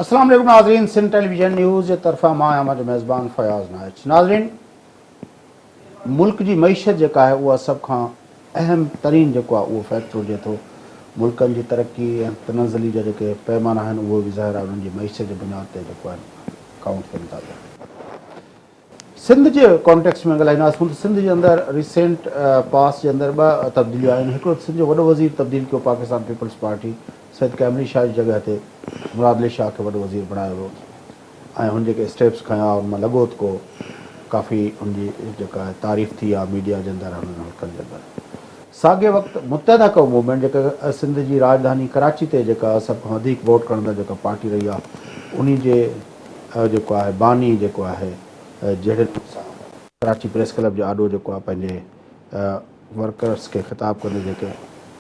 अस्सलाम वालेकुम नाज़रीन, सिंध टेलीविजन न्यूज़ जे तरफ़ां मां आहियां मुंहिंजो मेज़बान फ़याज़ नाइच। नाज़रीन, मुल्क जी मईशत जेका आहे उहा सभ खां अहम तरीन जेको आहे उहो फैक्टर हुजे थो। मुल्कनि जी तरक़ी ऐं तनज़ली जा जेके पैमाना आहिनि उहे बि ज़ाहिर आहे उन्हनि जी मईशत जे बुनियाद ते जेको आहे काउंट कनि था पिया। सिंध जे कॉन्टेक्स्ट में ॻाल्हाईंदासीं। सिंध जे अंदरि रिसेंट पास जे अंदरि ॿ तब्दीलियूं आहिनि। हिकिड़ो सिंध जो वॾो वज़ीर तब्दील कयो पाकिस्तान पीपल्स पार्टी, सैयद कैमली शाह जी जॻह ते मुराद अली शाह खे वॾो वज़ीर बणायो वियो ऐं हुन जेके स्टेप्स खयां उन मां लॻो को काफ़ी हुनजी जेका तारीफ़ थी आहे मीडिया जे अंदरि हुननि मुल्कनि जे अंदरि। साॻिए वक़्तु मुत्तहिदा क़ौम मूवमेंट जेका सिंध जी राजधानी कराची ते जेका सभ खां वधीक वोट खणंदड़ जेका पार्टी रही आहे उन जे जेको आहे बानी जेको आहे जहिड़े कराची प्रेस क्लब जो आॾो जेको आहे पंहिंजे वर्कर्स खे ख़िताब कंदे जेके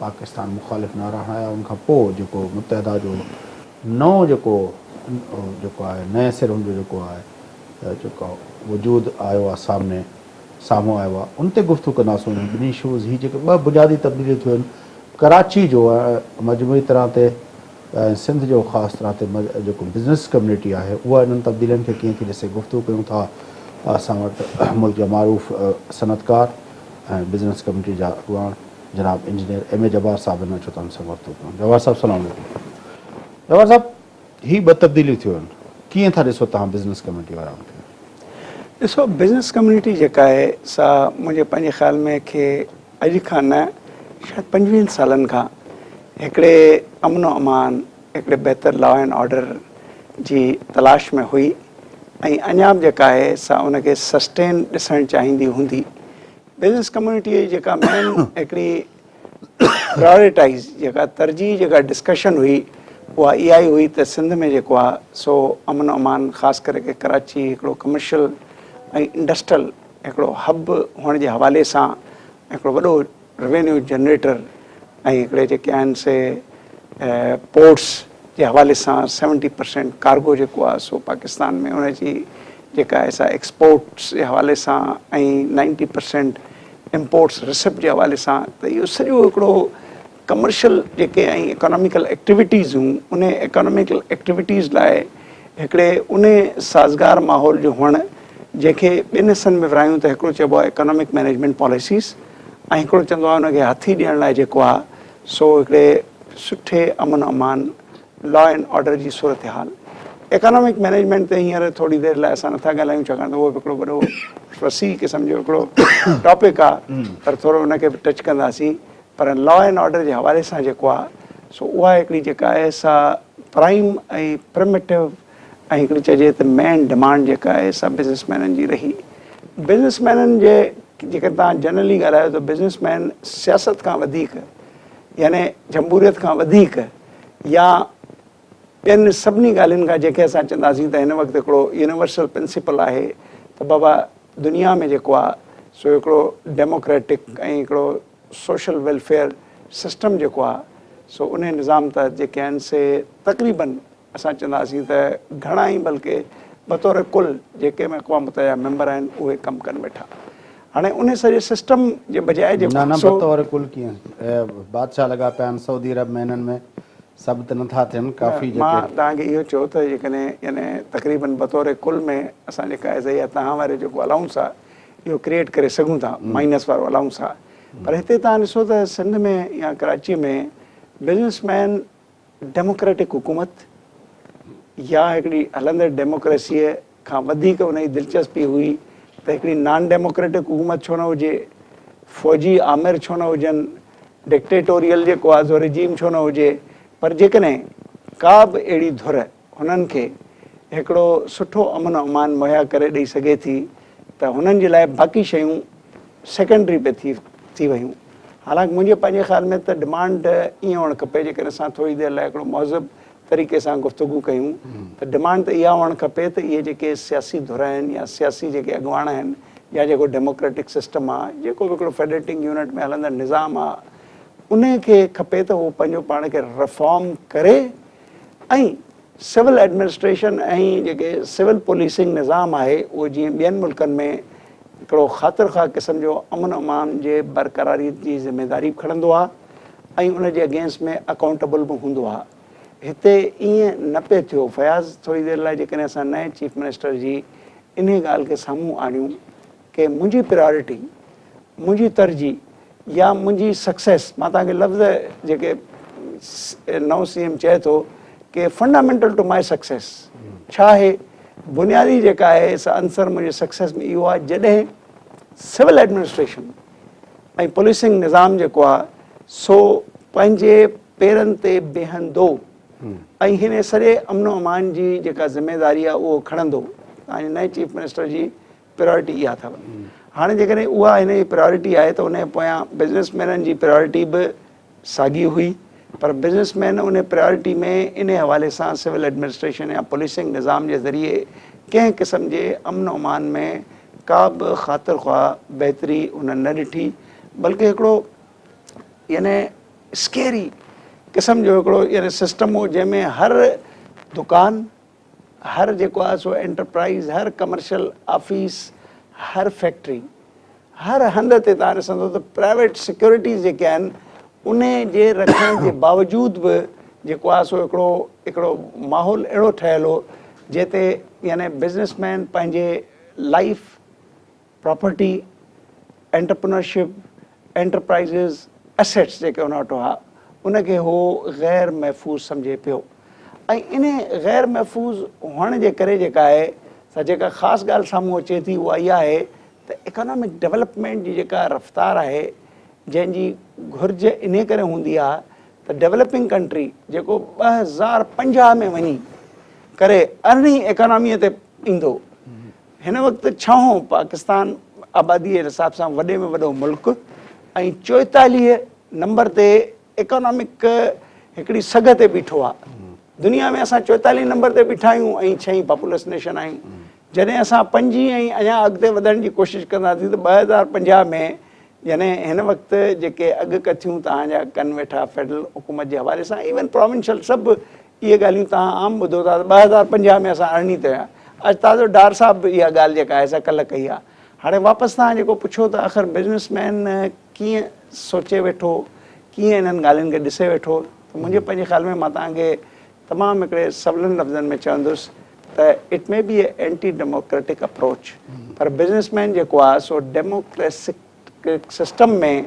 पाकिस्तान मुख़ालिफ़ नारा हणाया उनखां पोइ जेको मुत्तहिदा जो नओं जेको आहे नए सिर हुनजो जेको आहे जेको वजूद आयो आहे साम्हूं आयो आहे उन ते गुफ़्तगू कंदासीं। ॿिन्ही शूज़ ही जेके ॿ बुनियादी तब्दीलियूं थियूं आहिनि कराची जो मजमूई तरह ते सिंध जो ख़ासि तरह ते जेको बिज़नेस कम्यूनिटी आहे उहा इन्हनि तब्दीलियुनि खे कीअं थी ॾिसे गुफ़्तगू कयूं था। असां वटि मुल्क जा मारूफ़ सनतकार ऐं बिज़नेस कम्यूनिटी जा अॻुवान जनाब इंजीनियर M.A. जब्बार साहब हिन अचो तव्हां सां गुफ़्तगू कयूं। जब्बार साहब सलाम वालेकुम। जब्बार साहब, ही ॿ तब्दीलियूं थियूं आहिनि, कीअं था ॾिसो तव्हां बिज़नेस कम्यूनिटी वारनि खे? ॾिसो, बिज़नेस कम्यूनिटी जेका आहे सा मुंहिंजे पंहिंजे ख़्याल में कि अॼु खां न शायदि 25 सालनि खां हिकिड़े अमन अमान, हिकिड़े बहितर लॉ एंड ऑर्डर जी तलाश में हुई ऐं अञा बि जेका आहे सा उनखे सस्टेन ॾिसणु चाहींदी हूंदी। बिज़नेस कम्यूनिटी जेका मेन हिकिड़ी प्रायोरिटाइज़ जेका तरजीह जेका डिस्कशन हुई उहा इहा ई हुई त सिंध में जेको आहे सो अमन अमान ख़ासि करे कि कराची हिकिड़ो कमर्शियल ऐं इंडस्ट्रियल हिकिड़ो हब हुअण जे हवाले सां हिकिड़ो वॾो रेवेन्यू जनरेटर ऐं हिकिड़े जेके आहिनि से पोर्ट्स जे हवाले सां 70% कार्गो जेको आहे सो पाकिस्तान में उनजी जेका आहे सा एक्सपोर्ट्स जे हवाले सां ऐं 90% इम्पोर्ट्स रिसिप्ट जे हवाले सां त इहो सॼो हिकिड़ो कमर्शियल जेके ऐं इकोनॉमिकल एक्टिविटीज़ हुयूं उन इकोनॉमिकल एक्टिविटीज़ लाइ हिकिड़े उन साज़गार माहौल जो हुअणु जंहिंखे ॿिनि हिसनि में विरायूं त हिकिड़ो चइबो आहे इकोनॉमिक मैनेजमेंट पॉलिसीज़ ऐं हिकिड़ो चवंदो आहे हुनखे हथी ॾियण लाइ जेको आहे सो हिकिड़े सुठे अमन अमान लॉ एंड ऑर्डर जी सूरत हाल। इकोनॉमिक मैनेजमेंट ते हींअर थोरी देरि लाइ असां नथा ॻाल्हायूं छाकाणि त उहो हिकिड़ो वॾो वसी क़िस्म जो हिकिड़ो टॉपिक आहे, पर थोरो हुनखे बि टच कंदासीं। पर लॉ एंड ऑर्डर जे हवाले सां जेको आहे सो उहा हिकिड़ी जेका आहे सा प्राइम ऐं प्रिमिटिव ऐं हिकिड़ी चइजे त मेन डिमांड जेका आहे सा बिज़नेसमैननि जी रही। बिज़नेसमैननि जे जेकर तव्हां जनरली ॻाल्हायो त बिज़नेसमैन सियासत खां वधीक यानी जमहूरियत खां वधीक या ॿियनि सभिनी ॻाल्हियुनि खां जेके असां चवंदासीं त हिन वक़्तु हिकिड़ो यूनिवर्सल प्रिंसिपल आहे त बाबा दुनिया में जेको आहे सो हिकिड़ो डेमोक्रेटिक ऐं हिकिड़ो सोशल वेलफेयर सिस्टम जेको आहे सो उन निज़ाम तहत जेके आहिनि से तक़रीबन असां चवंदासीं त घणा ई बल्कि बतौर कुल जेके में अक़वाम मुतहिदा मेंबर आहिनि उहे कमु कनि वेठा। हाणे उन सॼे सिस्टम जे बजाए जेको बतौर कुल कीअं बादशाह लॻा पिया आहिनि सऊदी अरब में हिननि में सभु त नथा थियनि काफ़ी। मां तव्हांखे इहो चयो त जेकॾहिं यानी तक़रीबन बतौर कुल में असां जेका आहे सही आहे तव्हां वारे जेको अलाउंस आहे इहो क्रिएट करे सघूं था माइनस वारो अलाउंस आहे। पर हिते तव्हां ॾिसो त सिंध में या कराची में बिज़नेसमैन डेमोक्रेटिक हुकूमत या हिकिड़ी हलंदड़ डेमोक्रेसीअ खां वधीक उन जी दिलचस्पी हुई त हिकिड़ी नॉन डेमोक्रेटिक हुकूमत छो न हुजे, फ़ौजी आमिर छो न हुजनि, डिक्टेटोरियल जेको आहे सो रिजीम छो न हुजे। पर जेकॾहिं का बि अहिड़ी धुर हुननि खे हिकिड़ो सुठो अमन अमान मुहैया करे ॾेई सघे थी त हुननि जे लाइ बाक़ी शयूं सेकेंडरी पे थी वियूं। हालांकि मुंहिंजे पंहिंजे ख़्याल में त डिमांड ईअं हुअणु खपे जेकॾहिं असां थोरी देरि लाइ हिकिड़ो मौज़ब तरीक़े सां गुफ़्तगू कयूं त डिमांड त इहा हुअणु खपे त इहे जेके सियासी धुर आहिनि या सियासी जेके अॻुवान आहिनि या जेको डेमोक्रेटिक सिस्टम आहे जेको बि हिकिड़ो फेडरेटिंग यूनिट में हलंदड़ निज़ाम आहे उन खे खपे त उहो पंहिंजो पाण खे रिफॉर्म करे ऐं सिविल एडमिनिस्ट्रेशन ऐं जेके सिविल पुलिसिंग निज़ाम आहे उहो जीअं ॿियनि मुल्कनि में हिकिड़ो ख़ातिरख़्वाह क़िस्म जो अमन अमान जे बरक़रारी जी ज़िमेदारी खणंदो आहे ऐं उन जे अगेंस्ट में अकाउंटेबल बि हूंदो आहे। हिते ईअं न पियो थियो। फयाज़ थोरी देरि लाइ जेकॾहिं असां नए चीफ मिनिस्टर जी इन ॻाल्हि खे साम्हूं आणियूं कि मुंहिंजी प्रायोरिटी, मुंहिंजी तरजीह या मुंहिंजी सक्सेस, मां तव्हांखे लफ़्ज़ जेके नओं CM चए थो कि फंडामेंटल टू माई सक्सेस छा आहे, बुनियादी जेका आहे सा आंसर मुंहिंजे सक्सेस में इहो आहे जॾहिं सिविल एडमिनिस्ट्रेशन ऐं पुलिसिंग निज़ाम जेको आहे सो पंहिंजे पेरनि ते बीहंदो ऐं हिन सॼे अमनो अमान जी जेका ज़िमेदारी आहे उहो खणंदो। तव्हांजे नए चीफ मिनिस्टर जी प्रायोरिटी इहा अथव। हाणे जेकॾहिं उहा हिन जी प्रायोरिटी आहे त उन पोयां बिज़नेसमैननि जी प्रायोरिटी बि साॻी हुई, पर बिज़नेसमैन उन प्रायोरिटी में इन हवाले सां सिविल एडमिनिस्ट्रेशन या पुलिसिंग निज़ाम जे ज़रिए कंहिं क़िस्म जे अमन अमान में का बि ख़ातिर ख़्वाह बहितरी उन न ॾिठी, बल्कि हिकिड़ो यानी स्केरी क़िस्म जो हिकिड़ो यानी सिस्टम हो जंहिंमें हर दुकान, हर जेको आहे सो एंटरप्राइज़, हर कमर्शियल ऑफिस, हर फैक्ट्री, हर हंध ते तव्हां ॾिसंदो त प्राइवेट सिक्योरिटीज़ जेके आहिनि उन जे रखण जे बावजूदि बि जेको आहे सो हिकिड़ो माहौल अहिड़ो ठहियलु हो जिते यानी बिज़नेसमैन पंहिंजे लाइफ, प्रॉपर्टी, एंटरप्रेन्योरशिप, एंटरप्राइज़िस, एसेट्स जेके उन वटि हुआ उनखे हो ग़ैर महफ़ूज़ सम्झे पियो। ऐं इन ग़ैर महफ़ूज़ हुअण जे करे जेका आहे सा जेका ख़ासि ॻाल्हि साम्हूं अचे थी उहा इहा आहे त इकोनॉमिक डेवलपमेंट जी जेका रफ़्तार आहे जंहिंजी घुर्ज इन करे हूंदी आहे त डेवलपिंग कंट्री जेको 2050 में वञी करे अरिड़हीं इकोनॉमीअ ते ईंदो, हिन वक़्तु 6हों पाकिस्तान आबादीअ जे हिसाब सां वॾे में वॾो मुल्क ऐं 44 नंबर ते इकोनॉमिक हिकिड़ी सघ ते बीठो आहे। दुनिया में असां 44 नंबर ते बीठा आहियूं ऐं 6हीं पॉपुलस नेशन आहियूं। जॾहिं असां 5 ऐं अञा अॻिते वधण जी कोशिशि कंदासीं त 2050 में यानी हिन वक़्तु जेके अॻु कथियूं तव्हांजा कनि वेठा फेडरल हुकूमत जे हवाले सां, इवन प्रोविंशियल सभु इहे ॻाल्हियूं तव्हां आम ॿुधो था त 2050 में असां अरिड़हीं ते आहियां। अॼु ताज़ो डार साहब इहा ॻाल्हि जेका आहे सा कल्ह कई आहे। हाणे वापसि तव्हां जेको पुछो त आख़िर बिज़नेसमैन कीअं सोचे वेठो, कीअं इन्हनि ॻाल्हियुनि खे ॾिसे वेठो, त मुंहिंजे पंहिंजे ख़्याल में मां तव्हांखे तमामु हिकिड़े सवलनि लफ़्ज़नि में चवंदुसि त it may be A anti democratic approach, पर बिज़नेसमैन जेको आहे सो डेमोक्रेटिक सिस्टम में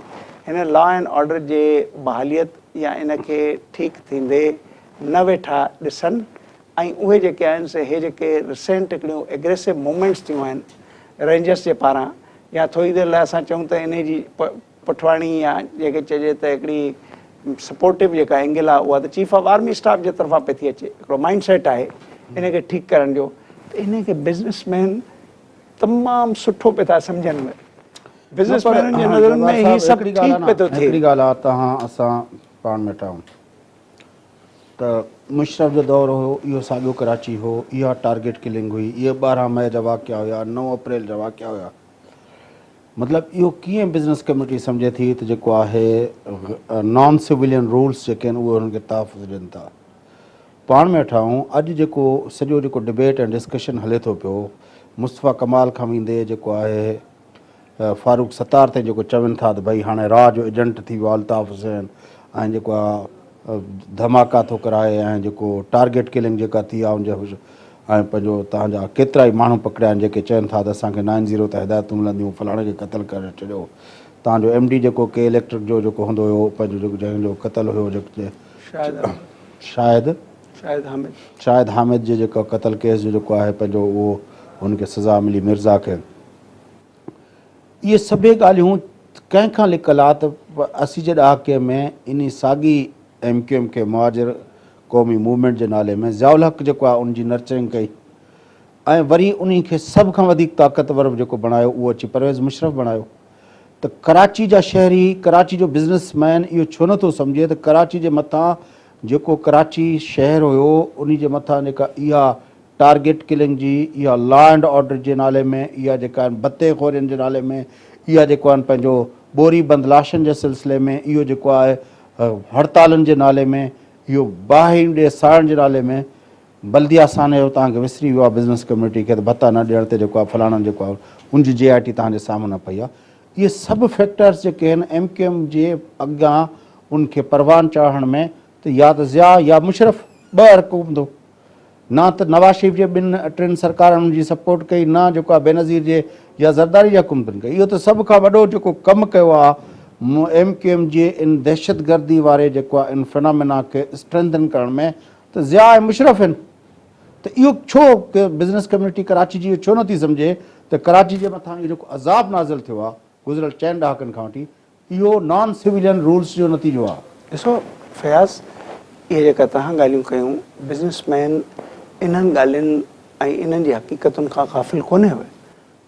हिन लॉ एंड ऑर्डर जे बहालियत या इनखे ठीकु थींदे न वेठा ॾिसनि ऐं उहे जेके आहिनि से हे जेके रिसेंट हिकिड़ियूं एग्रेसिव मूवमेंट्स थियूं आहिनि रेंजर्स जे पारां, या थोरी देरि लाइ असां चऊं त इन जी पुठवाणी या जेके चइजे त हिकिड़ी सपोर्टिव जेका एंगल आहे उहा त चीफ ऑफ आर्मी स्टाफ जे तरफ़ां पई थी अचे। हिकिड़ो माइंड सेट आहे इनखे ठीकु करण जो, त इनखे बिज़नेसमैन तमामु सुठो पिया था सम्झनि में। बिज़नेसमैननि जे नज़रनि में ही सभु ठीकु पियो थो थिए। हिकिड़ी ॻाल्हि आहे तव्हां असां पाण में ठहूं त मुशरफ जो दौरु हुयो, इहो साॻियो कराची हो, इहा टारगेट किलिंग हुई, इहे 12 मई जा वाक़िया हुया, 9 अप्रैल जा वाक़िया हुया। मतिलबु इहो कीअं बिज़नेस कम्यूनिटी सम्झे थी त जेको आहे नॉन सिविलियन रूल्स जेके आहिनि उहे हुननि खे तहफ़ुज़ ॾियनि था। पाण में ठाहूं अॼु जेको सॼो जेको डिबेट ऐं डिस्कशन हले थो पियो, मुस्तफ़ा कमाल खां वेंदे जेको आहे फारूक सत्तार ताईं जेको चवनि था त भई हाणे राह जो एजेंट थी वियो अल्ताफ़ हुसैन, ऐं जेको आहे धमाका थो कराए ऐं जेको टारगेट किलिंग जेका थी आहे उनजे ऐं पंहिंजो तव्हांजा केतिरा ई माण्हू पकड़िया आहिनि जेके चवनि था त असांखे 90 ते हिदायतूं मिलंदियूं, फलाणे खे क़तल करे छॾियो। तव्हांजो MD जेको के इलेक्ट्रिक जो जेको हूंदो हुयो पंहिंजो जेको जंहिंजो क़तल हुयो जेको शाहिद हामिद जे जेको क़तल केस जो जेको आहे पंहिंजो उहो हुनखे सज़ा मिली मिर्ज़ा खे। इहे सभई ॻाल्हियूं कंहिंखां लिकल आहे त 80 जे ॾहाके में इन साॻी MQM खे मुहाजिर क़ौमी मूवमेंट जे नाले में ज़ियाउल हक़ जेको आहे उनजी नर्चरिंग कई ऐं वरी उन खे सभ खां वधीक ताक़तवर जेको बणायो उहो अची परवेज़ मुशरफ बणायो। त कराची जा शहरी, कराची जो बिज़नेसमैन इहो छो नथो सम्झे त कराची जे मथां जेको कराची शहर हुयो उन जे मथां जेका इहा टारगेट किलिंग जी, इहा लॉ एंड ऑर्डर जे नाले में, इहा जेका आहिनि बते खोरियुनि जे नाले में, इहा जेको आहिनि पंहिंजो बोरी बंदलाशन जे सिलसिले में, इहो जेको आहे हड़तालुनि जे नाले में, इहो बाहि ॾे साड़नि जे नाले में, बल्दिया साने जो तव्हांखे विसरी वियो आहे बिज़नेस कम्यूनिटी खे त भत्ता न ॾियण ते जेको आहे फलाणनि जेको आहे उनजी JIT तव्हांजे साम्हूं न पई आहे। इहे सभु फैक्टर्स जेके आहिनि MQM जे अॻियां उनखे परवान चाढ़ण में त या त ज़िया या मुशरफ ॿ हरक हूंदो ना त नवाज़ शरीफ़ जे ॿिनि टिनि सरकारनि जी सपोर्ट कई ना जेको आहे बेनज़ीर जे या ज़रदारी जी हुकूमतनि कई इहो त सभ खां वॾो जेको कमु कयो आहे MQM जे इन दहशतगर्दी वारे जेको आहे इन फिनोमिना खे स्ट्रेंथन करण में त ज़िया ऐं मुशरफ़ आहिनि त इहो छो की बिज़नेस कम्यूनिटी कराची जी छो नथी सम्झे त कराची जे मथां इहो जेको अज़ाब नाज़िल थियो आहे गुज़िरियल 4 ॾहाकनि खां वठी इहो नॉन सिविलियन रूल्स जो नतीजो आहे। ॾिसो फयाज़, इहे जेका तव्हां ॻाल्हियूं कयूं बिज़नेसमैन इन्हनि ॻाल्हियुनि ऐं इन्हनि जी हक़ीक़तुनि खां ग़ाफ़िल कोन्हे हुए।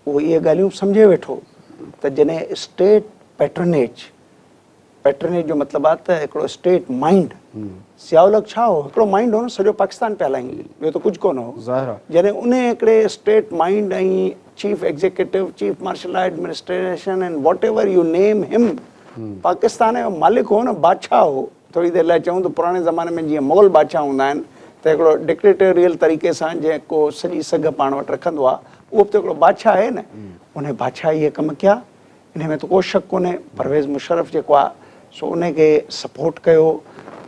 उहो इहे ॻाल्हियूं सम्झे वेठो त जॾहिं स्टेट पैट्रनेज जो मतिलबु आहे त हिकिड़ो स्टेट माइंड सियाउलक छा हो, हिकिड़ो माइंड हो न, सॼो पाकिस्तान पिया हलाईं, ॿियो त कुझु कोन हो। जॾहिं उन हिकिड़े स्टेट माइंड ऐं chief executive chief marshal administration and whatever you name him Pakistan जो मालिक हो न, बादशाह हो। थोरी देरि लाइ चऊं त पुराणे ज़माने में जीअं मुग़ल बादशाह हूंदा आहिनि त हिकिड़ो डिक्टेटोरियल तरीक़े सां जेको सॼी सघ पाण वटि रखंदो आहे उहो बि त हिकिड़ो बादशाह आहे न। उन बादशाह इहे कमु कया, इन में त को शक कोन्हे। परवेज़ मुशर्रफ जेको आहे सो उनखे सपोर्ट कयो,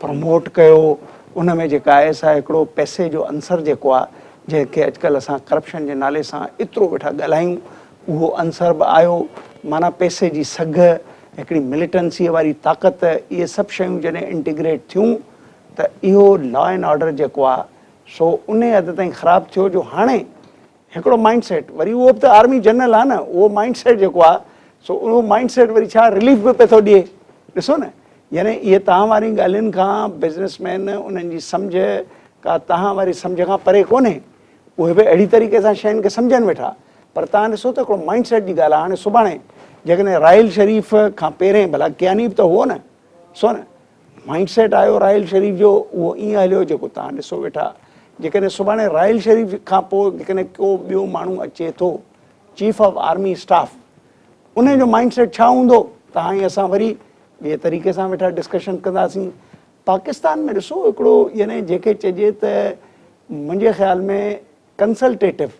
प्रमोट कयो। उन में जेका आहे सा हिकिड़ो पैसे जो अंसर जेको आहे जंहिंखे अॼुकल्ह असां करप्शन जे नाले सां एतिरो वेठा ॻाल्हायूं उहो अंसर बि आयो। माना पैसे जी सघ, हिकिड़ी मिलिटेंसीअ वारी ताक़त, इहे सभु शयूं जॾहिं इंटीग्रेट थियूं त इहो लॉ एंड ऑर्डर जेको आहे सो उन हद ताईं ख़राबु थियो जो हाणे हिकिड़ो माइंड सेट वरी उहो बि त आर्मी जनरल आहे न, उहो माइंड सेट जेको आहे सो उहो माइंड सेट वरी छा रिलीफ बि पियो थो ॾिए। ॾिसो न, यानी इहे तव्हां वारी ॻाल्हियुनि खां बिज़नेसमैन उन्हनि जी सम्झ का तव्हां वारी सम्झ खां परे कोन्हे। उहे बि अहिड़ी तरीक़े सां शयुनि खे सम्झनि वेठा। पर तव्हां ॾिसो त हिकिड़ो माइंड सेट जी ॻाल्हि आहे। हाणे सुभाणे जेकॾहिं राहिल शरीफ़ खां पहिरें भला कियानी बि त हुओ न, सो न माइंड सेट आयो राहिल शरीफ़ जो, उहो ईअं हलियो जेको तव्हां ॾिसो वेठा। जेकॾहिं सुभाणे राहिल शरीफ़ खां पोइ जेकॾहिं को ॿियो माण्हू अचे थो चीफ ऑफ आर्मी स्टाफ, उन जो माइंड सेट छा हूंदो, तव्हां ई असां वरी ॿिए तरीक़े सां वेठा डिस्कशन कंदासीं। पाकिस्तान में ॾिसो हिकिड़ो यानी जेके चइजे त मुंहिंजे ख़्याल में कंसल्टेटिव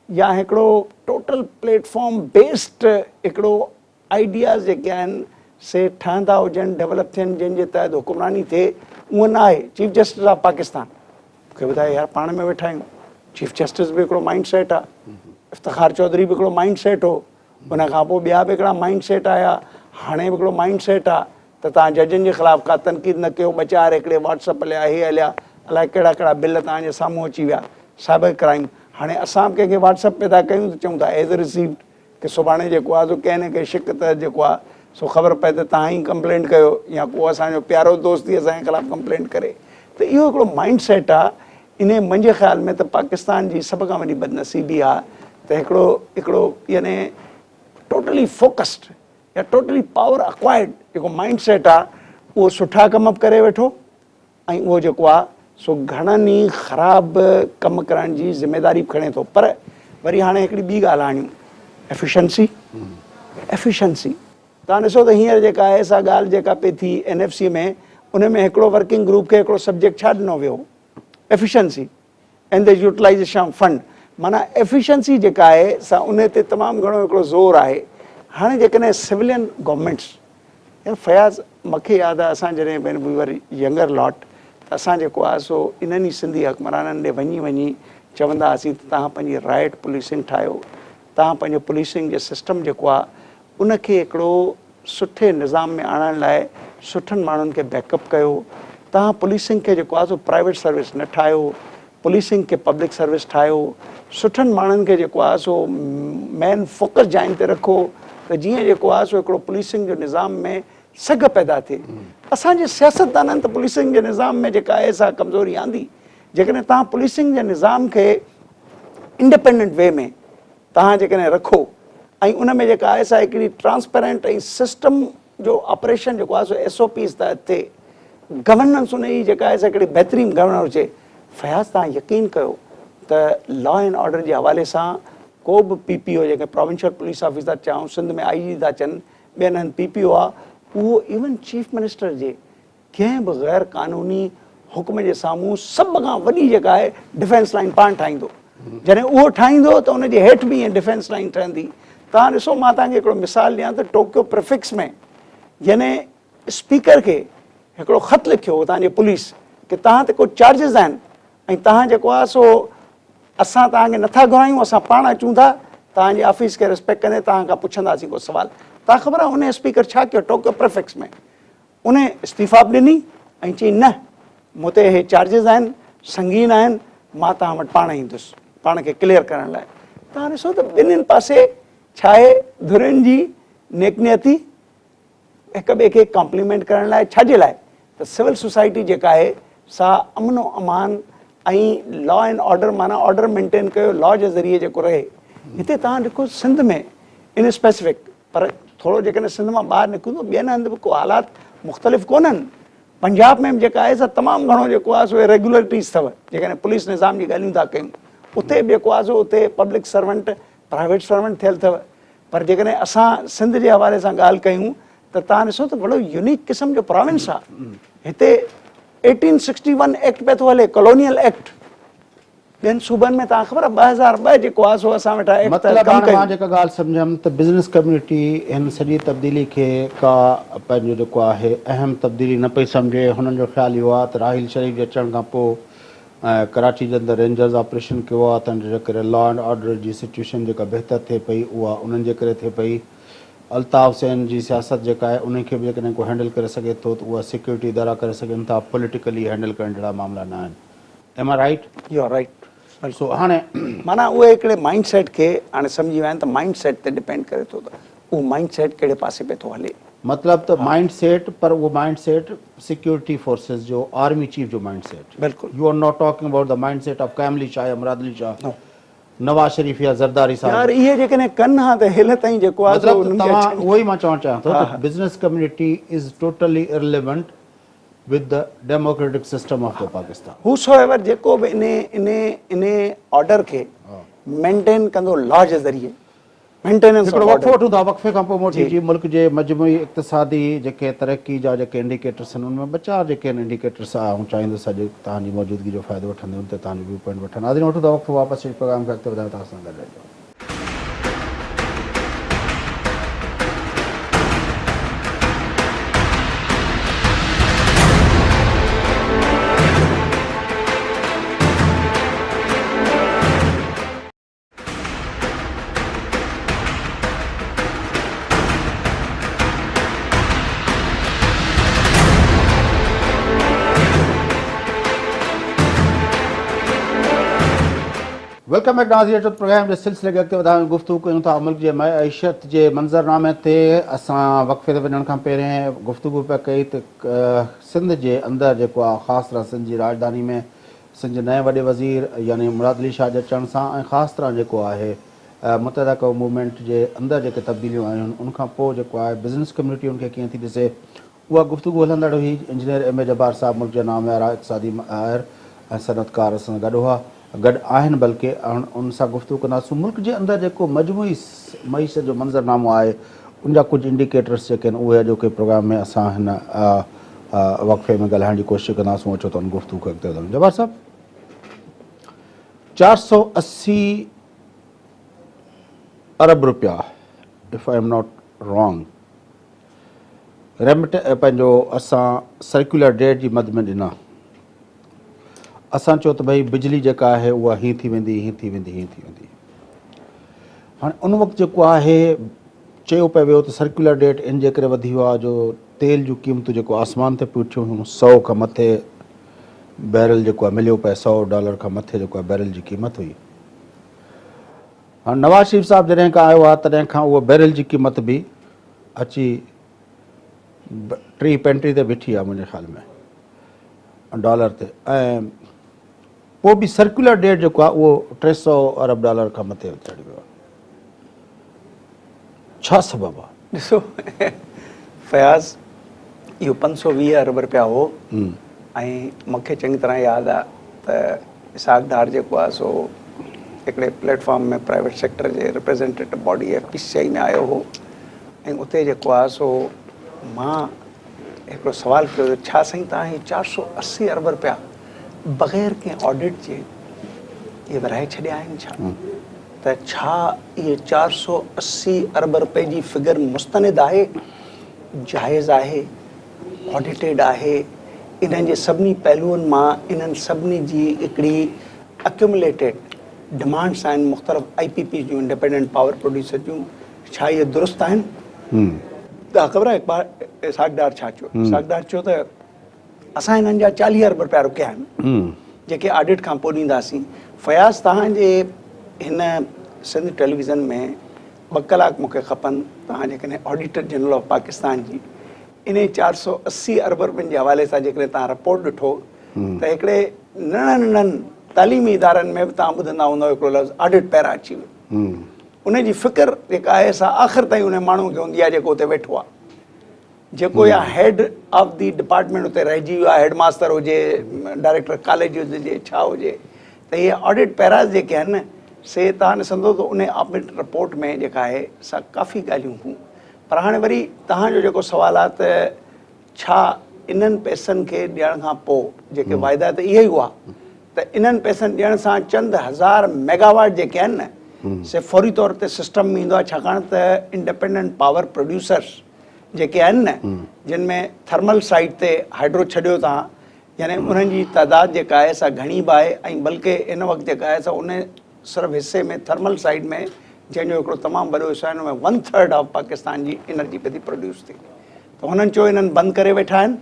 या हिकिड़ो टोटल प्लेटफॉर्म बेस्ड हिकिड़ो आइडियाज़ जेके आहिनि से ठहंदा हुजनि, डेवलप थियनि, जंहिंजे तहत हुकुमरानी थिए, उहो न आहे। चीफ जस्टिस ऑफ पाकिस्तान मूंखे ॿुधाए यार, पाण में वेठा आहियूं, चीफ जस्टिस बि हिकिड़ो माइंड सेट आहे, इफ्तिखार चौधरी बि हिकिड़ो माइंड सेट हो, उन खां पोइ ॿिया बि हिकिड़ा माइंड सेट आया, हाणे बि हिकिड़ो माइंड सेट आहे त तव्हां जजनि जे ख़िलाफ़ु का तनक़ीद न कयो, ॿ चारि हिकिड़े व्हाट्सअप हलिया, हे हलिया, अलाए कहिड़ा कहिड़ा बिल तव्हांजे साम्हूं अची विया, साइबर क्राइम। हाणे असां बि कंहिंखे व्हाट्सअप पे था कयूं त चऊं था एज़ रिसीव्ड, की सुभाणे जेको आहे सो कंहिं न कंहिं शिक त जेको आहे सो ख़बर पए त तव्हां ई कंप्लेंट कयो या को असांजो प्यारो दोस्त ई असांजे ख़िलाफ़ु कंप्लेंट करे। त इहो हिकिड़ो माइंड सेट आहे। इन मुंहिंजे ख़्याल में त पाकिस्तान जी सभ खां वॾी बदनसीबी आहे त हिकिड़ो यानी टोटली फोकस्ड या टोटली पावर अक्वायर्ड जेको माइंड सेट आहे उहो सुठा कम बि करे वेठो ऐं उहो जेको आहे सो घणनि ई ख़राबु कमु करण जी ज़िमेदारी बि खणे थो। पर वरी हाणे हिकिड़ी ॿी ॻाल्हि आणियूं, एफिशिएंसी। तव्हां ॾिसो त हींअर जेका आहे सा ॻाल्हि जेका पई थी NFC में, उन में हिकिड़ो वर्किंग ग्रुप खे हिकिड़ो सब्जेक्ट छा ॾिनो वियो, efficiency and the utilization fund. माना एफिशिएंसी जेका आहे सा उन ते तमामु घणो हिकिड़ो ज़ोर आहे। हाणे जेकॾहिं सिविलियन गवर्नमेंट्स, फयाज़ मूंखे यादि आहे असां जॾहिं वी वर यंगर लॉट त असां जेको आहे सो इन्हनि ई सिंधी हुक्मराननि ॾे वञी वञी चवंदा हुआसीं त तव्हां पंहिंजी राइट पुलिसिंग ठाहियो, तव्हां पंहिंजो पुलिसिंग जो सिस्टम जेको आहे उनखे हिकिड़ो सुठे निज़ाम में आणण लाइ सुठनि माण्हुनि खे बैकअप कयो। तव्हां पुलिसिंग खे जेको आहे सो प्राइवेट सर्विस न ठाहियो, पुलिसिंग खे पब्लिक सर्विस ठाहियो, सुठनि माण्हुनि खे जेको आहे सो मेन फोकस जाइन ते रखो त जीअं जेको आहे सो हिकिड़ो पुलिसिंग जो निज़ाम में सघ पैदा थिए। असांजे सियासतदाननि त पुलिसिंग जे निज़ाम में जेका आहे सा कमज़ोरी आंदी। जेकॾहिं तव्हां पुलिसिंग जे निज़ाम खे इंडिपेंडेंट वे में तव्हां जेकॾहिं रखो ऐं उन में जेका आहे सा हिकिड़ी ट्रांसपेरेंट ऐं सिस्टम जो ऑपरेशन जेको आहे सो SOPs तहत थिए, गवर्नेंस उन जी जेका आहे सा हिकिड़ी बहितरीनु गवर्नर हुजे। फयाज़ तव्हां यकीन कयो त लॉ एंड ऑर्डर जे हवाले सां को बि PPO जेके प्रोविंशियल पुलिस ऑफिसर चऊं, सिंध में IG था अचनि, ॿियनि हंधि PPO आहे, उहो इवन चीफ मिनिस्टर जे कंहिं बि गैर क़ानूनी हुकुम जे साम्हूं सभ खां वॾी जेका आहे डिफेंस लाइन पाण ठाहींदो। जॾहिं उहो ठाहींदो त उनजे हेठि बि ईअं डिफेंस लाइन ठहंदी। तव्हां ॾिसो, मां तव्हांखे हिकिड़ो मिसाल ॾियां त टोक्यो प्रिफिक्स में यानी स्पीकर खे हिकिड़ो ख़त लिखियो तव्हांजे पुलिस कि तव्हां ते को चार्जिस आहिनि ऐं तव्हां जेको आहे सो असां तव्हांखे नथा घुरायूं, असां पाण अचूं था तव्हांजी ऑफिस खे रिस्पेक्ट कंदे तव्हां खां पुछंदासीं को सुवाल। तव्हां ख़बर आहे उन स्पीकर छा कयो टोक्यो प्रेफिक्स में? उन इस्तीफ़ा बि ॾिनी ऐं चई न मूं ते इहे चार्जिस आहिनि, संगीन आहिनि, मां तव्हां वटि पाण ईंदुसि पाण खे क्लियर करण लाइ। तव्हां ॾिसो त ॿिन्हिनि पासे छा आहे धुरियुनि जी नेकनियती हिक ॿिए खे कॉम्प्लीमेंट करण लाइ। छाजे लाइ? त सिविल सोसाइटी जेका आहे सा अमनो अमान ऐं लॉ एंड ऑर्डर माना ऑर्डर मेंटेन कयो लॉ जे ज़रिए जेको रहे। हिते तव्हां ॾिठो सिंध में इन स्पेसिफिक, पर थोरो जेकॾहिं सिंध मां ॿाहिरि निकिरंदो ॿियनि हंधि बि को हालात मुख़्तलिफ़ कोन्हनि। पंजाब में बि जेका आहे सा तमामु घणो जेको आहे सो रेगुलेटरीज़ अथव, जेकॾहिं पुलिस निज़ाम जी ॻाल्हियूं था कयूं। उते बि जेको आहे सो उते पब्लिक सर्वेंट प्राइवेट सर्वेंट थियल अथव। पर जेकॾहिं असां सिंध जे हवाले सां ॻाल्हि कयूं त तव्हां ॾिसो त वॾो यूनिक क़िस्म जो प्रोविंस आहे। हिते 1861 एक्ट पियो थो हले, कॉलोनियल एक्ट। ॿियनि सूबनि में तव्हां ख़बर आहे 2002 जेको आहे सो असां वेठा एक्ट मतिलबु हाणे मां जेका ॻाल्हि सम्झमि त बिज़नेस कम्यूनिटी हिन सॼी तब्दीली खे का पंहिंजो जेको आहे अहम तब्दीली न पई सम्झे। हुननि जो ख़्यालु इहो आहे त राहिल शरीफ़ जे अचण खां पोइ कराची जे अंदरि रेंजर्स ऑपरेशन कयो आहे, तंहिंजे करे लॉ एंड ऑर्डर जी सिचुएशन जेका बहितर थिए पई उहा उन्हनि जे करे थिए पई। अल्ताफ़ हुसैन जी सियासत जेका आहे उनखे बि जेकॾहिं को हैंडल करे सघे थो त उहा सिक्योरिटी इदारा करे सघनि था, पॉलिटिकली हैंडल करण जहिड़ा मामला न आहिनि। Am I right? You are right. So हाणे माना उहे हिकिड़े माइंड सेट खे हाणे सम्झी विया आहिनि त माइंड सेट ते डिपेंड करे थो त उहो माइंड सेट कहिड़े पासे पे थो हले। मतिलबु त माइंड सेट, पर उहो माइंड सेट सिक्योरिटी फोर्सेस जो आर्मी चीफ जो माइंड सेट। बिल्कुलु। U R not talking about the mind set of calmly Shah या मुराद अली शाह, नवाज शरीफ या ज़रदारी साहब। यार इहे जेकॾहिं कनि हा त हेल ताईं जेको आहे मतिलबु तव्हां उहो ई मां चवणु चाहियां थो त business community is totally irrelevant with the democratic system of the Pakistan. Whosoever जेको बि इन ऑर्डर खे मेंटेन कंदो लॉ जे ज़रिए मेंटेनेंस हिकिड़ो वक़्फ़ो वठूं था, वक़्फ़े खां पोइ मोटी जी मुल्क जे मजमूई इक़्तिसादी जेके तरक़ी जा जेके इंडिकेटर्स आहिनि उनमें ॿ चारि जेके आहिनि इंडिकेटर्स आऊं चाहींदुसि अॼु तव्हांजी मौजूदगी जो फ़ाइदो वठंदे उन ते तव्हांजो व्यू पॉइंट वठनि। नाज़रीन वठूं था वक़्फ़ो, वापसि प्रोग्राम खे अॻिते वधायूं था असां गॾु रहिजो। वेलकम बैक नाज़रीन। प्रोग्राम जे सिलसिले खे अॻिते वधायूं, गुफ़्तगू कयूं था मुल्क जे मईशत जे मंज़रनामे ते। असां वक़्फ़े ते वञण खां पहिरियों गुफ़्तगू पिया कई त सिंध जे अंदरि जेको आहे ख़ासि तरह सिंध जी राजधानी में सिंध जे नए वॾे वज़ीर यानी मुराद अली शाह जे अचण सां ऐं ख़ासि तरह जेको आहे मुतहदा क़ौम मूवमेंट जे अंदरि जेके तब्दीलियूं आयूं आहिनि उनखां पोइ जेको आहे बिज़नेस कम्यूनिटी उनखे कीअं थी ॾिसे, उहा गुफ़्तगू हलंदड़ हुई। इंजीनियर एम ए जब्बार साहब मुल्क जा नामयारा इक़्तिसादी माहिर ऐं सनअतकार असां सां गॾु आहिनि, बल्कि उन सां गुफ़्तगू कंदासीं। मुल्क जे अंदरि जेको मजमूई मईशत जो मंज़रनामो आहे उनजा कुझु इंडिकेटर्स जेके आहिनि उहे अॼोके प्रोग्राम में असां हिन वक़्फ़े में ॻाल्हाइण जी कोशिशि कंदासीं। अचो त उन गुफ़्तगू खे अॻिते वधायूं। जब्बार साहब, 480 अरब रुपया, if I am not wrong, remit पंहिंजो असां सर्कुलर डेट जी मद में ॾिना। असां चयो त भई बिजली जेका आहे उहा हीअं थी वेंदी, हीअं थी वेंदी, हीअं थी वेंदी। हाणे उन वक़्तु जेको आहे चयो पियो वियो त सर्कुलर डेट इन जे करे वधी वियो आहे जो तेल जूं क़ीमतूं जेको आसमान ते पियूं उथियूं हुयूं, 100 खां मथे बैरल जेको आहे मिलियो पिए, $100 खां मथे जेको आहे बैरल जी क़ीमत हुई। हाणे नवाज़ शरीफ़ साहब जॾहिं खां आयो आहे तॾहिं खां उहा बैरल जी क़ीमत बि अची 30-35 ते बीठी आहे मुंहिंजे ख़्याल में डॉलर ते, ऐं पोइ बि सर्कुलर डेट जेको आहे उहो $300 अरब खां मथे चढ़ी वियो आहे। छा सबबु आहे? ॾिसो फयाज़, इहो 520 अरब रुपया हो ऐं मूंखे चङी तरह यादि आहे त इसाक डार जेको आहे सो हिकिड़े प्लेटफॉर्म में प्राइवेट सेक्टर जे रिप्रेज़ेंटेटिव बॉडी FPCI में आयो हो ऐं उते जेको आहे सो मां हिकिड़ो सुवालु कयो, छा साईं तव्हां हीअ 480 अरब रुपया बग़ैर कंहिं ऑडिट जे इहे विराए छॾिया आहिनि छा? त छा इहे 480 अरब रुपए जी फिगर मुस्तनिद आहे, जाइज़ आहे, ऑडिटेड आहे, इन्हनि जे सभिनी पहलुअनि मां इन्हनि सभिनी जी हिकिड़ी अक्यूमुलेटेड डिमांड्स आहिनि मुख़्तलिफ़ IPP जूं इंडिपेंडेंट पावर प्रोड्यूसर जूं। छा इहे दुरुस्त आहिनि? तव्हां ख़बर आहे इक़बाल सागदार छा चयो? सागदार चयो त असां हिननि जा 40 अरब रुपया रुकिया आहिनि जेके ऑडिट खां पोइ ॾींदासीं। फयाज़, तव्हांजे हिन सिंध टेलीविज़न में 2 कलाक मूंखे खपनि। तव्हां जेकॾहिं ऑडिटर जनरल ऑफ पाकिस्तान जी इन 480 अरब रुपयनि जे हवाले सां जेकॾहिं तव्हां रिपोर्ट ॾिठो त हिकिड़े नंढनि तालीमी इदारनि में बि तव्हां ॿुधंदा हूंदव हिकिड़ो लफ़्ज़ ऑडिट पैरा अची वियो। उन जी फ़िक्र जेका आहे सा आख़िर ताईं उन माण्हू खे हूंदी आहे जेको हुते वेठो आहे, जेको या हेड ऑफ दी डिपार्टमेंट उते रहिजी वियो आहे, हेड मास्टर हुजे, डायरेक्टर कॉलेज हुजे, छा हुजे। त इहे ऑडिट पैराज़ जेके आहिनि न से तव्हां ॾिसंदो त उन ऑडिट रिपोर्ट में जेका आहे सा काफ़ी ॻाल्हियूं हुयूं। पर हाणे वरी तव्हांजो जेको सुवालु आहे त छा इन्हनि पैसनि खे ॾियण खां पोइ जेके वाइदा त इहे ई हुआ त इन्हनि पैसनि ॾियण सां चंद हज़ार मेगावाट जेके आहिनि न से फौरी तौर ते सिस्टम में ईंदो आहे, छाकाणि त इंडिपेंडेंट पावर प्रोड्यूसर्स जेके आहिनि न जिन में थर्मल साइड ते हाइड्रो छॾियो तव्हां, यानी उन्हनि जी तइदाद जेका आहे सा घणी बि आहे। ऐं बल्कि इन वक़्तु जेका आहे सा उन सिर्फ़ु हिसे में थर्मल साइड में जंहिंजो हिकिड़ो तमामु वॾो हिसो आहे हुन में 1/3 ऑफ पाकिस्तान जी एनर्जी पई थी प्रोड्यूस थिए। त हुननि चयो इन्हनि बंदि करे वेठा आहिनि,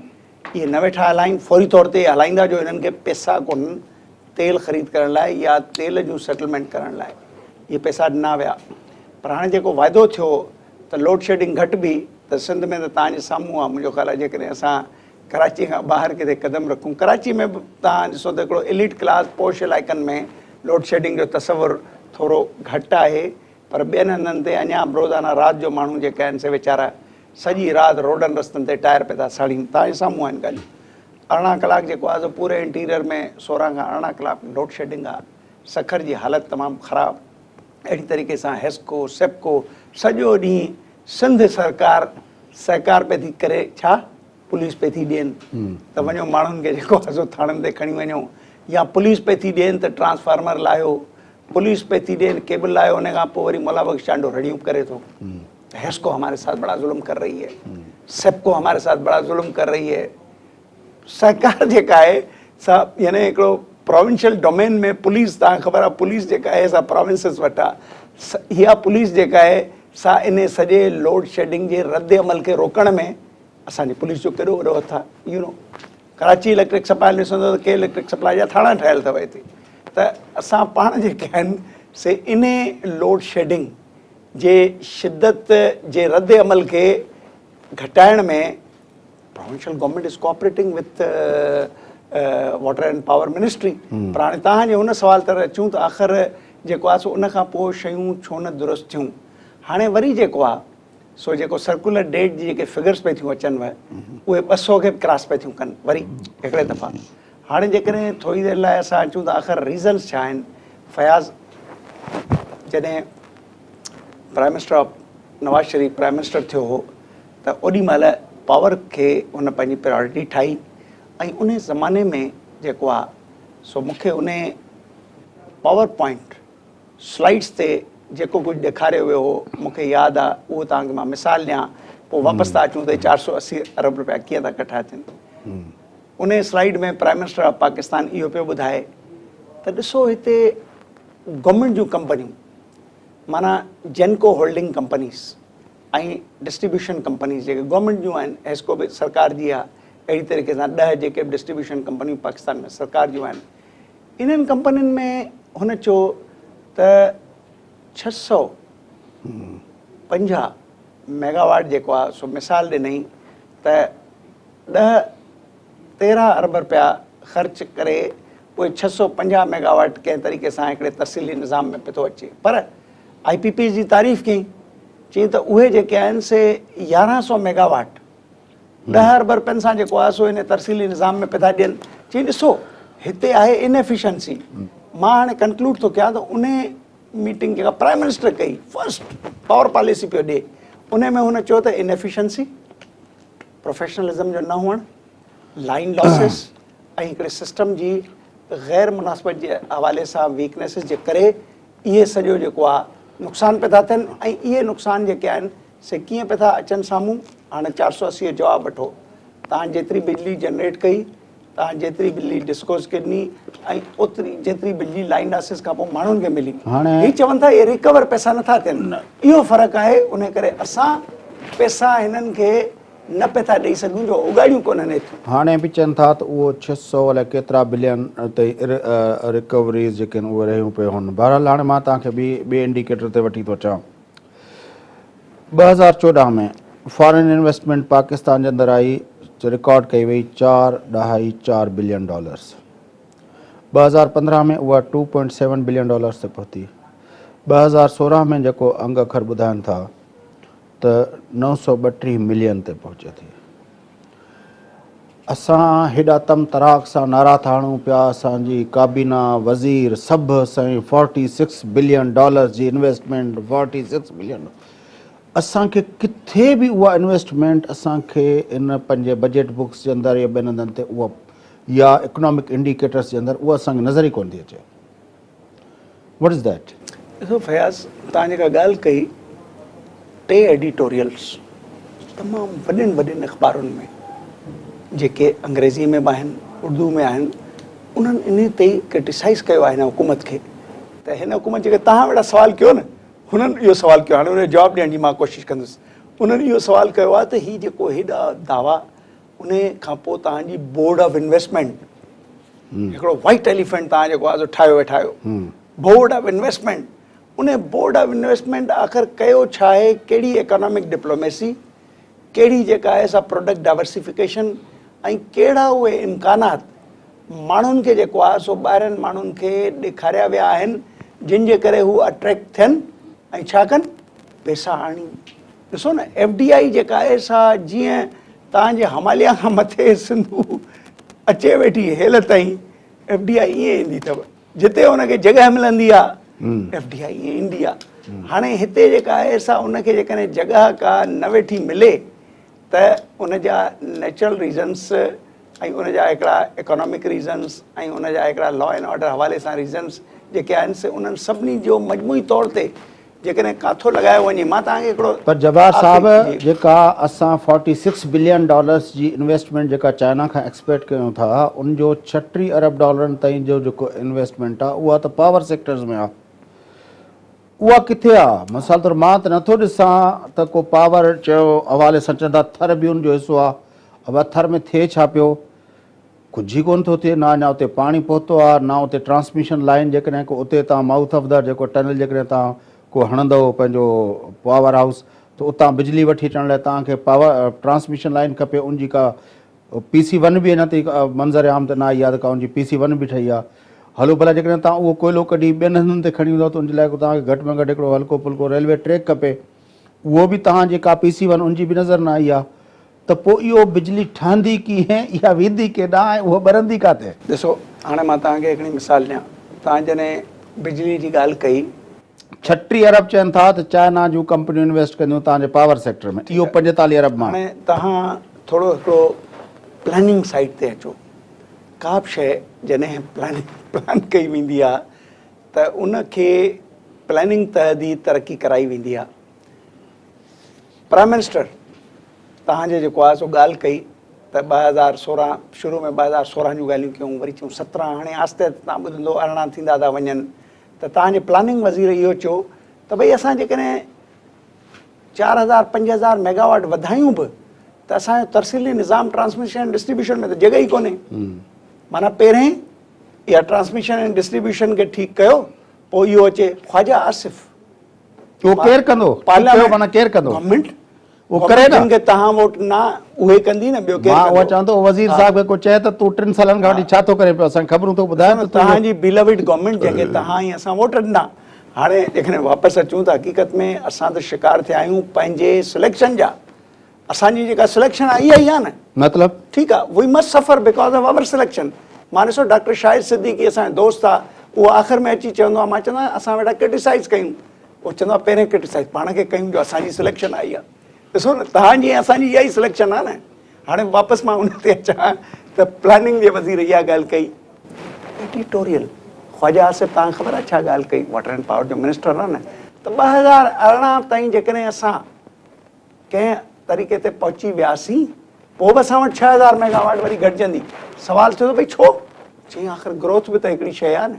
इहे न वेठा हलाइनि, फौरी तौर ते हलाईंदा जो इन्हनि खे पैसा कोन्हनि तेल ख़रीद करण लाइ या तेल जूं सेटलमेंट करण लाइ। इहे पैसा ॾिना विया। पर हाणे जेको वाइदो थियो त लोड शेडिंग घटि बि त सिंध में त तव्हांजे साम्हूं आहे। मुंहिंजो ख़्यालु आहे जेकॾहिं असां कराची खां ॿाहिरि किथे क़दम रखूं, कराची में बि तव्हां ॾिसो त हिकिड़ो एलिट क्लास पोश इलाइक़नि में लोड शेडिंग जो तसवुरु थोरो घटि आहे। पर ॿियनि हंधनि ते अञा रोज़ाना राति जो माण्हू जेके आहिनि से वीचारा सॼी राति रोडनि रस्तनि ते टायर पिया था साड़ीनि। तव्हांजे साम्हूं आहिनि ॻाल्हियूं। 18 कलाक जेको आहे सो पूरे इंटीरियर में 16 खां 18 कलाक लोड शेडिंग आहे। सखर जी हालति तमामु ख़राबु। अहिड़ी तरीक़े सां हेस्को सेप्को सॼो ॾींहुं सिंध सरकार सहकार पई थी करे, छा पुलिस पई थी ॾियनि त वञो माण्हुनि खे जेको आहे सो थाणनि ते खणी वञो, या पुलिस पई थी ॾियनि त ट्रांसफार्मर लाहियो, पुलिस पई थी ॾियनि केबल लाहियो, उन खां पोइ वरी मुला बख़्श चांडो रड़ियूं करे थो। हेस्को हमारे साथ बड़ा जुल्म कर रही है, सेप्को हमारे साथ बड़ा जुल्म कर रही है। सरकार जेका आहे सा यानी हिकिड़ो प्रोविंशियल डोमेन में पुलिस, तव्हां ख़बर आहे पुलिस जेका आहे सा प्रोविंसिस वटि आहे। इहा पुलिस जेका आहे सा इन सॼे लोड शेडिंग जे रद्द अमल खे रोकण में असांजी पुलिस जो केॾो वॾो हथु आहे। You know Karachi electric supply ॾिसंदो त के इलेक्ट्रिक सप्लाई जा थाणा ठहियल अथव हिते। त असां पाण जेके आहिनि से इन लोड शेडिंग जे शिदत जे रद्द अमल खे घटाइण में provincial government is cooperating with water and power ministry. पर हाणे तव्हांजे हुन सुवाल तर अचूं त आख़िर जेको आहे सो उन खां पोइ शयूं छो न दुरुस्त थियूं। हाणे वरी जेको आहे सो जेको सर्कुलर डेट जी जेके फिगर्स पई थियूं अचनि उहे 200 खे क्रॉस पई थियूं कनि वरी हिकिड़े दफ़ा। हाणे जेकॾहिं थोरी देरि लाइ असां अचूं त आख़िर रीज़न्स छा आहिनि। फयाज़, जॾहिं प्राइम मिनिस्टर ऑफ नवाज़ शरीफ़ प्राइम मिनिस्टर थियो हो त ओॾी महिल पावर खे हुन पंहिंजी प्रायोरिटी ठाही। ऐं उन ज़माने में जेको आहे सो मूंखे उन पावर पॉइंट स्लाइड्स ते जेको कुझु ॾेखारियो वियो हो मूंखे यादि आहे, उहो तव्हांखे मां मिसाल ॾियां, पोइ वापसि था अचूं त 480 अरब रुपया कीअं था कठा थियनि। उन स्लाइड में प्राइम मिनिस्टर ऑफ पाकिस्तान इहो पियो ॿुधाए त ॾिसो हिते गवर्नमेंट जूं कंपनियूं माना जेनको होल्डिंग कंपनीज़ ऐं डिस्ट्रीब्यूशन कंपनीज़ जेके गवर्नमेंट जूं आहिनि, हेस्को बि सरकार जी आहे, अहिड़ी तरीक़े सां 10 जेके बि डिस्ट्रीब्यूशन कंपनियूं पाकिस्तान में सरकार जूं आहिनि, इन्हनि कंपनियुनि में हुन चयो त 650 मेगावाट जेको आहे सो मिसाल ॾिनई त 10-13 अरब रुपया ख़र्च करे उहे 650 मेगावाट कंहिं तरीक़े सां हिकिड़े तफ़सीली निज़ाम में पियो थो अचे। पर IPP जी तारीफ़ कई, चई त उहे जेके आहिनि से 1100 मेगावाट 10 अरब रुपयनि सां जेको आहे सो इन तरसीली निज़ाम में पिया था ॾियनि। चई ॾिसो हिते आहे इनएफिशिएंसी। मां हाणे कंक्लूड थो कयां त उन मीटिंग जेका प्राइम मिनिस्टर कई फर्स्ट पावर पॉलिसी पियो ॾिए, उन में हुन चयो त इनएफिशिएंसी, प्रोफेशनलिज़म जो न हुअणु, लाइन लॉसिस ऐं हिकिड़े सिस्टम जी ग़ैर मुनासिबत जे हवाले सां वीकनेसिस जे करे इहे सॼो जेको आहे नुक़सान पिया था थियनि। ऐं इहे नुक़सान जेके आहिनि से कीअं पिया था अचनि साम्हूं। हाणे 480 जो जवाबु वठो, तव्हां जेतिरी बिजली जनरेट कई तव्हां जेतिरी बिजली डिस्कोस ॾिनी ऐं ओतिरी जेतिरी बिजली लाइन आसिस खां पोइ माण्हुनि खे मिली ही चवनि था इहे रिकवर पैसा नथा थियनि इहो फ़र्क़ु आहे उन करे असां पैसा हिननि खे न पिया था ॾेई सघूं जो उगाड़ियूं कोन्हनि एतिरियूं हाणे बि चवनि था त उहो 600 अलाए केतिरा बिलियन ते रिकवरीज़ जेके आहिनि उहे रहियूं पियूं हुन बहरहाल हाणे मां तव्हांखे ॿिए इंडिकेटर ते वठी थो अचां 2014 में फॉरेन इन्वेस्टमेंट पाकिस्तान जे अंदरि आई रिकॉर्ड कई वई $4.4 बिलियन 2015 में उहा $2.7 बिलियन ते पहुती 2016 में जेको अंग अखर ॿुधाइनि था त 932 मिलियन ते पहुचे थी असां हेॾा तम तराक सां नारा था हणूं पिया असांजी काबीना वज़ीर सभु साईं $46 बिलियन जी इन्वेस्टमेंट 46 बिलियन असांखे किथे बि उहा इन्वेस्टमेंट असांखे इन पंहिंजे बजट बुक्स जे अंदरि या ॿियनि हंधनि ते उहा या इकोनॉमिक इंडिकेटर्स जे अंदरि उहा असांखे नज़र ई कोन थी अचे व्हाट इज़ दैट ॾिसो फयाज़ तव्हां जेका ॻाल्हि कई 3 एडिटोरियल्स तमामु वॾियुनि अख़बारुनि में जेके अंग्रेज़ी में बि आहिनि उर्दू में आहिनि उन्हनि इन ते क्रिटिसाइज़ कयो आहे हिन हुकूमत खे त हिन हुकूमत जेके तव्हां वेड़ा सुवालु कयो न हुननि इहो सुवालु कयो हाणे उनजो जवाबु ॾियण जी मां कोशिशि कंदुसि उन्हनि इहो सुवालु कयो आहे त हीउ जेको हेॾा दावा उन खां पोइ तव्हांजी बोर्ड ऑफ इन्वेस्टमेंट हिकिड़ो वाइट एलिफेंट तव्हां जेको आहे ठाहियो वेठा आहियो बोर्ड ऑफ इन्वेस्टमेंट उन बोर्ड ऑफ इन्वेस्टमेंट आख़िर कयो छा आहे कहिड़ी इकोनॉमिक डिप्लोमेसी कहिड़ी जेका आहे सा प्रोडक्ट डाइवर्सिफिकेशन ऐं कहिड़ा उहे इम्कानात माण्हुनि खे जेको आहे सो ॿाहिरनि माण्हुनि खे ॾेखारिया विया आहिनि जिन जे करे हू अट्रैक्ट थियनि ऐं छा कनि पैसा आणी ॾिसो न FDI जेका आहे सा जीअं तव्हांजे हिमालया खां मथे सिंधु अचे वेठी हेल ताईं FDI ईअं ईंदी अथव जिते हुनखे जॻह मिलंदी आहे FDI ईअं ईंदी आहे हाणे हिते जेका आहे सा उनखे जेकॾहिं जॻह का न वेठी मिले त उन जा नेचुरल रीज़न्स ऐं उन जा हिकिड़ा इकोनॉमिक रीज़न्स ऐं उन जा हिकिड़ा लॉ एंड ऑर्डर हवाले सां रीज़न्स जेके आहिनि से उन्हनि सभिनी जो मजमूई तौर ते जेकॾहिं काथो लॻायो वञे मां तव्हांखे हिकिड़ो पर जवाहर साहिबु जेका असां $46 बिलियन जी इन्वेस्टमेंट जेका चाइना खां एक्सपेक्ट कयूं था उनजो $36 अरब ताईं जो जेको इन्वेस्टमेंट आहे उहा त पावर सेक्टर्स में आहे उहा किथे आहे मिसाल तौरु मां त नथो ॾिसां त को पावर चयो हवाले सां चवंदा थर बि उनजो हिसो आहे अब थर में थिए छा पियो कुझु ई कोन थो थिए न अञा उते पाणी पहुतो आहे न उते ट्रांसमिशन लाइन जेकॾहिं को उते तव्हां माउथ ऑफ द जेको टनल जेकॾहिं तव्हां को हणंदव पंहिंजो पावर हाउस त उतां बिजली वठी अचण लाइ तव्हांखे पावर ट्रांसमिशन लाइन खपे उनजी का PC1 बि अञा ताईं मंज़र आम त न आई आहे त का उनजी PC1 बि ठही आहे हलो भला जेकॾहिं तव्हां उहो कोयलो कढी ॿियनि हंधनि ते खणी ईंदव त उनजे लाइ तव्हांखे घटि में घटि हिकिड़ो हल्को फुल्को रेलवे ट्रैक खपे उहो बि तव्हां जेका PC1 उनजी बि नज़र न आई आहे त पोइ इहो बिजली ठहंदी कीअं इहा वेंदी केॾांहुं ऐं उहा ॿरंदी काथे ॾिसो हाणे मां तव्हांखे हिकिड़ी मिसाल ॾियां तव्हां जॾहिं बिजली जी ॻाल्हि कई 36 अरब चवनि था त चाइना जूं कंपनियूं इन्वेस्ट कंदियूं तव्हांजे पावर सेक्टर में इहो 45 अरब मां हाणे तव्हां थोरो हिकिड़ो प्लानिंग साइड ते अचो का बि शइ जॾहिं प्लान कई वेंदी आहे त उनखे प्लानिंग तहत ई तरक़ी कराई वेंदी आहे प्राइम मिनिस्टर तव्हांजे जेको आहे सो ॻाल्हि कई त 2016 शुरू में 2016 जूं ॻाल्हियूं कयूं वरी चयूं 17 हाणे आस्ते तव्हां ॿुधंदो 18 थींदा था वञनि त तव्हांजे प्लानिंग वज़ीर इहो चयो त भई असां जेकॾहिं 4000 5000 मेगावाट वधायूं बि त असांजो तरसीली निज़ाम ट्रांसमिशन एंड डिस्ट्रीब्यूशन में त जॻह ई कोन्हे माना पहिरें इहा ट्रांसमिशन एंड डिस्ट्रीब्यूशन खे ठीकु कयो पोइ इहो अचे ख्वाजा आसिफ़ उहो केरु कंदो पार्लियामेंट माना केरु कंदो गवर्नमेंट उहो करे न खे तव्हां वोट न उहे कंदी न ॿियो मां उहा केरु चवंदो वज़ीर साहिब खे को चए त तूं 3 सालनि खां वठी छा थो करे पियो असांखे ख़बरूं थो ॿुधाए त तव्हांजी बिलविड गवर्नमेंट जंहिंखे तव्हां ई असां वोट ॾिना हाणे जेकॾहिं वापसि अचूं त हक़ीक़त में असां त शिकार थिया आहियूं पंहिंजे सिलेक्शन जा असांजी जेका सिलेक्शन आहे इहा ई आहे न मतिलबु ठीकु आहे वी मस्ट सफ़र बिकॉज ऑफ अवर सिलेक्शन मां ॾिसो डॉक्टर शाहिद सिद्दीकी असांजो दोस्त आहे उहो आख़िर में अची चवंदो आहे मां चवंदो आहियां असां वेठा क्रिटिसाइज़ कयूं उहो चवंदो आहे पहिरें क्रिटिसाइज़ पाण खे कयूं जो असांजी सिलेक्शन आई आहे ॾिसो न तव्हांजी असांजी इहा ई सिलेक्शन आहे न हाणे वापसि मां उन ते अचां त प्लानिंग जे वज़ीर इहा ॻाल्हि कई एडिटोरियल ख्वाजा आसिफ़ तव्हांखे ख़बर आहे छा ॻाल्हि कई वाटर एंड पावर जो मिनिस्टर आहे न त 2018 ताईं जेकॾहिं असां कंहिं तरीक़े ते पहुची वियासीं पोइ बि असां वटि 6000 मेगावाट वरी घटिजंदी। सवाल थियो त भई छो? चई आख़िर ग्रोथ बि त हिकिड़ी शइ आहे न।